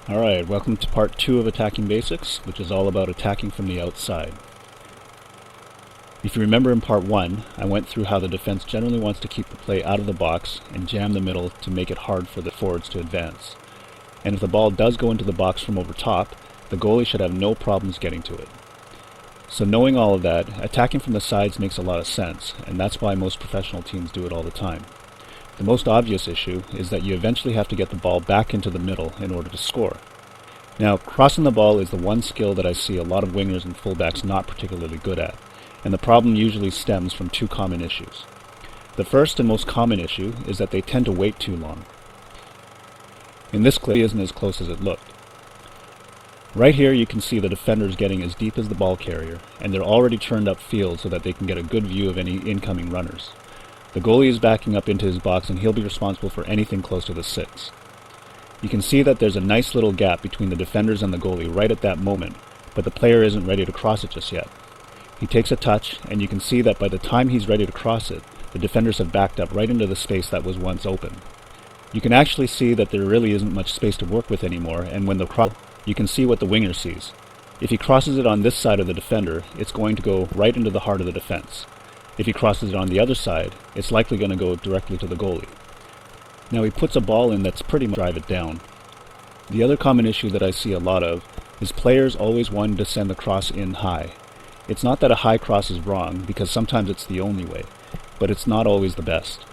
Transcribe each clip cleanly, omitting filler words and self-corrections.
Alright, welcome to part 2 of Attacking Basics, which is all about attacking from the outside. If you remember in part 1, I went through how the defense generally wants to keep the play out of the box and jam the middle to make it hard for the forwards to advance. And if the ball does go into the box from over top, the goalie should have no problems getting to it. So knowing all of that, attacking from the sides makes a lot of sense, and that's why most professional teams do it all the time. The most obvious issue is that you eventually have to get the ball back into the middle in order to score. Now, crossing the ball is the one skill that I see a lot of wingers and fullbacks not particularly good at, and the problem usually stems from two common issues. The first and most common issue is that they tend to wait too long. In this clip, it isn't as close as it looked. Right here you can see the defenders getting as deep as the ball carrier, and they're already turned up field so that they can get a good view of any incoming runners. The goalie is backing up into his box and he'll be responsible for anything close to the 6. You can see that there's a nice little gap between the defenders and the goalie right at that moment, but the player isn't ready to cross it just yet. He takes a touch, and you can see that by the time he's ready to cross it, the defenders have backed up right into the space that was once open. You can actually see that there really isn't much space to work with anymore, and when the cross, you can see what the winger sees. If he crosses it on this side of the defender, it's going to go right into the heart of the defense. If he crosses it on the other side, it's likely going to go directly to the goalie. Now he puts a ball in that's pretty much drive it down. The other common issue that I see a lot of is players always wanting to send the cross in high. It's not that a high cross is wrong, because sometimes it's the only way, but it's not always the best.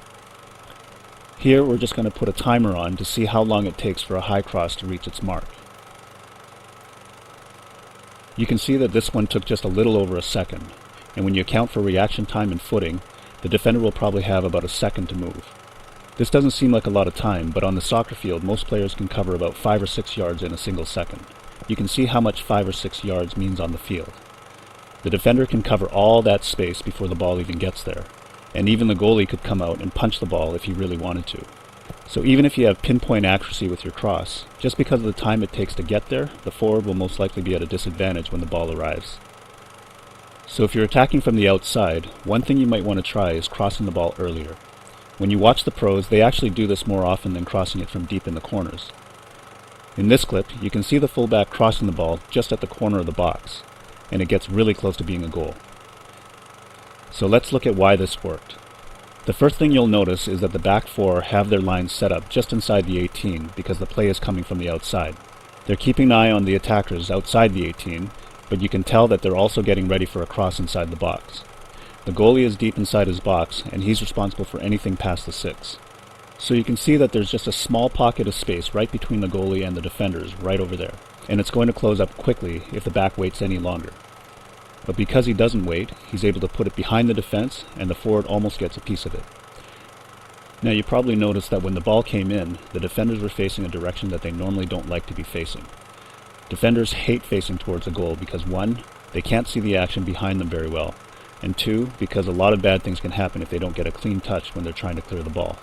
Here we're just going to put a timer on to see how long it takes for a high cross to reach its mark. You can see that this one took just a little over a second, and when you account for reaction time and footing, the defender will probably have about a second to move. This doesn't seem like a lot of time, but on the soccer field most players can cover about 5 or 6 yards in a single second. You can see how much 5 or 6 yards means on the field. The defender can cover all that space before the ball even gets there, and even the goalie could come out and punch the ball if he really wanted to. So even if you have pinpoint accuracy with your cross, just because of the time it takes to get there, the forward will most likely be at a disadvantage when the ball arrives. So if you're attacking from the outside, one thing you might want to try is crossing the ball earlier. When you watch the pros, they actually do this more often than crossing it from deep in the corners. In this clip, you can see the fullback crossing the ball just at the corner of the box, and it gets really close to being a goal. So let's look at why this worked. The first thing you'll notice is that the back four have their lines set up just inside the 18 because the play is coming from the outside. They're keeping an eye on the attackers outside the 18, but you can tell that they're also getting ready for a cross inside the box. The goalie is deep inside his box, and he's responsible for anything past the 6. So you can see that there's just a small pocket of space right between the goalie and the defenders right over there, and it's going to close up quickly if the back waits any longer. But because he doesn't wait, he's able to put it behind the defense, and the forward almost gets a piece of it. Now you probably noticed that when the ball came in, the defenders were facing a direction that they normally don't like to be facing. Defenders hate facing towards a goal because 1, they can't see the action behind them very well, and 2, because a lot of bad things can happen if they don't get a clean touch when they're trying to clear the ball.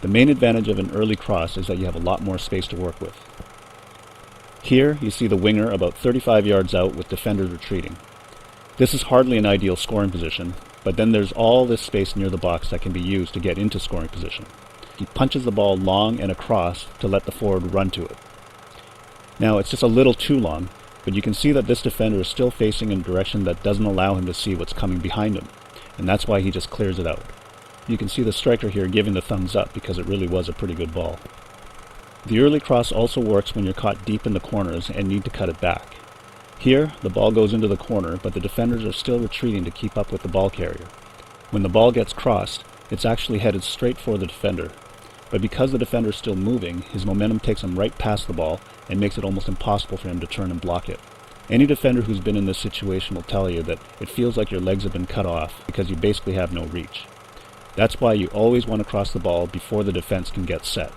The main advantage of an early cross is that you have a lot more space to work with. Here you see the winger about 35 yards out with defenders retreating. This is hardly an ideal scoring position, but then there's all this space near the box that can be used to get into scoring position. He punches the ball long and across to let the forward run to it. Now it's just a little too long, but you can see that this defender is still facing in a direction that doesn't allow him to see what's coming behind him, and that's why he just clears it out. You can see the striker here giving the thumbs up because it really was a pretty good ball. The early cross also works when you're caught deep in the corners and need to cut it back. Here, the ball goes into the corner, but the defenders are still retreating to keep up with the ball carrier. When the ball gets crossed, it's actually headed straight for the defender. But because the defender is still moving, his momentum takes him right past the ball and makes it almost impossible for him to turn and block it. Any defender who's been in this situation will tell you that it feels like your legs have been cut off because you basically have no reach. That's why you always want to cross the ball before the defense can get set.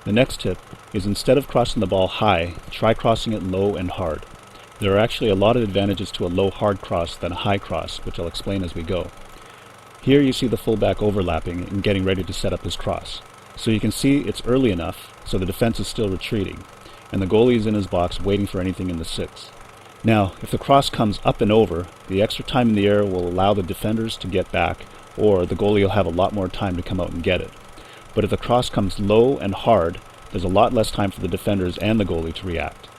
The next tip is instead of crossing the ball high, try crossing it low and hard. There are actually a lot of advantages to a low hard cross than a high cross, which I'll explain as we go. Here you see the fullback overlapping and getting ready to set up his cross. So you can see it's early enough, so the defense is still retreating, and the goalie is in his box waiting for anything in the 6. Now, if the cross comes up and over, the extra time in the air will allow the defenders to get back, or the goalie will have a lot more time to come out and get it. But if the cross comes low and hard, there's a lot less time for the defenders and the goalie to react.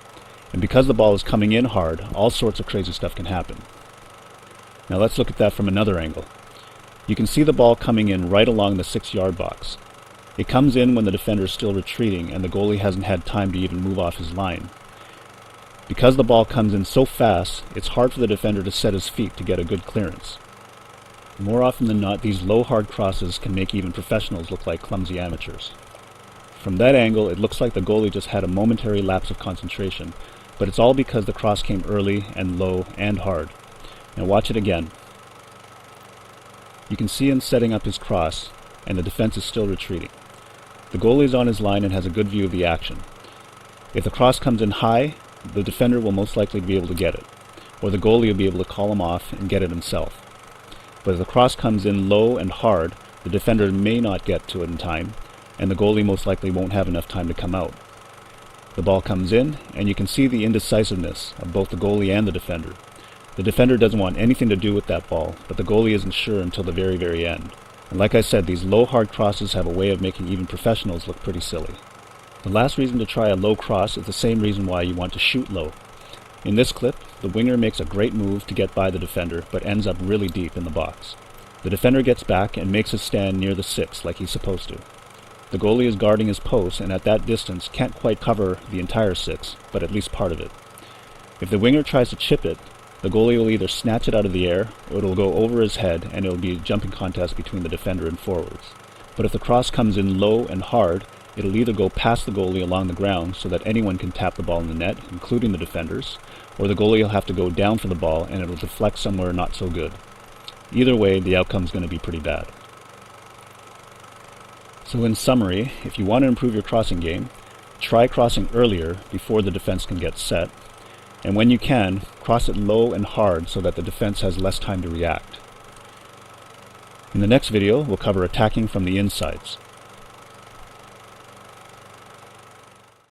And because the ball is coming in hard, all sorts of crazy stuff can happen. Now let's look at that from another angle. You can see the ball coming in right along the 6-yard box. It comes in when the defender is still retreating and the goalie hasn't had time to even move off his line. Because the ball comes in so fast, it's hard for the defender to set his feet to get a good clearance. More often than not, these low hard crosses can make even professionals look like clumsy amateurs. From that angle, it looks like the goalie just had a momentary lapse of concentration, but it's all because the cross came early and low and hard. Now watch it again. You can see him setting up his cross, and the defense is still retreating. The goalie is on his line and has a good view of the action. If the cross comes in high, the defender will most likely be able to get it, or the goalie will be able to call him off and get it himself. But if the cross comes in low and hard, the defender may not get to it in time, and the goalie most likely won't have enough time to come out. The ball comes in, and you can see the indecisiveness of both the goalie and the defender. The defender doesn't want anything to do with that ball, but the goalie isn't sure until the very, very end. And like I said, these low hard crosses have a way of making even professionals look pretty silly. The last reason to try a low cross is the same reason why you want to shoot low. In this clip, the winger makes a great move to get by the defender, but ends up really deep in the box. The defender gets back and makes his stand near the 6 like he's supposed to. The goalie is guarding his post and at that distance can't quite cover the entire 6, but at least part of it. If the winger tries to chip it, the goalie will either snatch it out of the air, or it'll go over his head and it'll be a jumping contest between the defender and forwards. But if the cross comes in low and hard, it'll either go past the goalie along the ground so that anyone can tap the ball in the net, including the defenders, or the goalie will have to go down for the ball and it'll deflect somewhere not so good. Either way, the outcome's going to be pretty bad. So in summary, if you want to improve your crossing game, try crossing earlier before the defense can get set, and when you can, cross it low and hard so that the defense has less time to react. In the next video, we'll cover attacking from the insides.